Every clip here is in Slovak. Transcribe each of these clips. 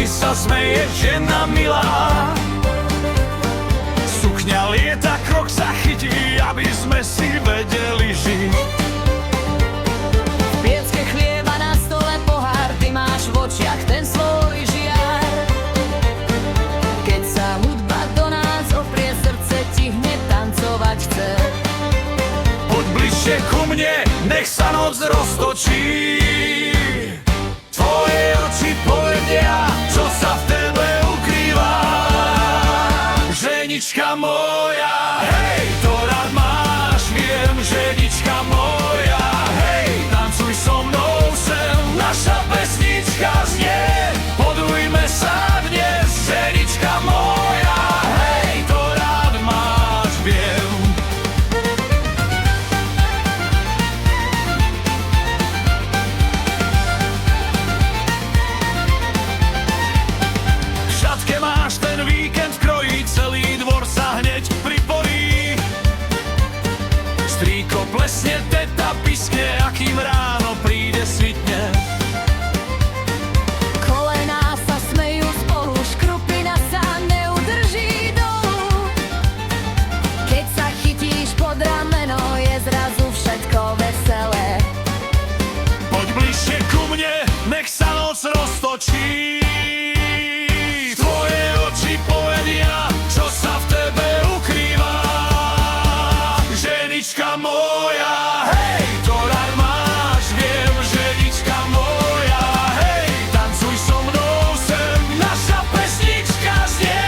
nami sa smeje žena milá. Sukňa lieta, krok sa chytí, aby sme si vedeli žiť. V piecke chlieba, na stole pohár, ty máš v očiach ten svoj žiar. Keď sa hudba do nás oprie, srdce ti hneď tancovať chce. Poď bližšie ku mne, nech sa noc roztočí. Tvoje oči povedia, čo sa v tebe ukrýva. Ženička moja, hej, to rád máš, viem, ženička moja, hej, tancuj so mnou sem, naša pesnička znie, podujme sa dnes, ženička moja, hej, to rád máš, viem. V šatke máš ten víkend v kroji, celý dvor sa hneď priporí. Strýko plesne, teta piskne, akým ráno príde svitne. Kolená sa smejú spolu, škrupina sa neudrží dolu. Keď sa chytíš pod rameno, je zrazu všetko veselé. Poď bližšie ku mne, nech sa noc roztočí. Tvoje oči povedia, čo sa v tebe ukrýva. Ženička moja, hej, to rád máš, viem, ženička moja, hej, tancuj so mnou sem, naša pesnička znie,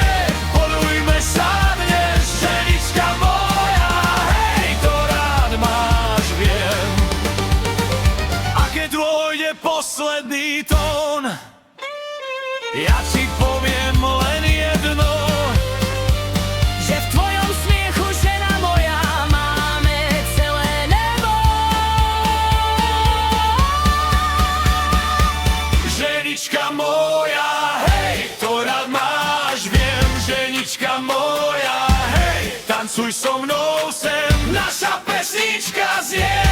podujme sa dnes, ženička moja, hej, to rád máš, viem. A keď dôjde posledný tón, ja ti poviem len jedno, Že v tvojom smiechu, žena moja, máme celé nebo. ženička moja, hej, to rád máš, viem, ženička moja, hej, tancuj so mnou sem, naša pesnička znie.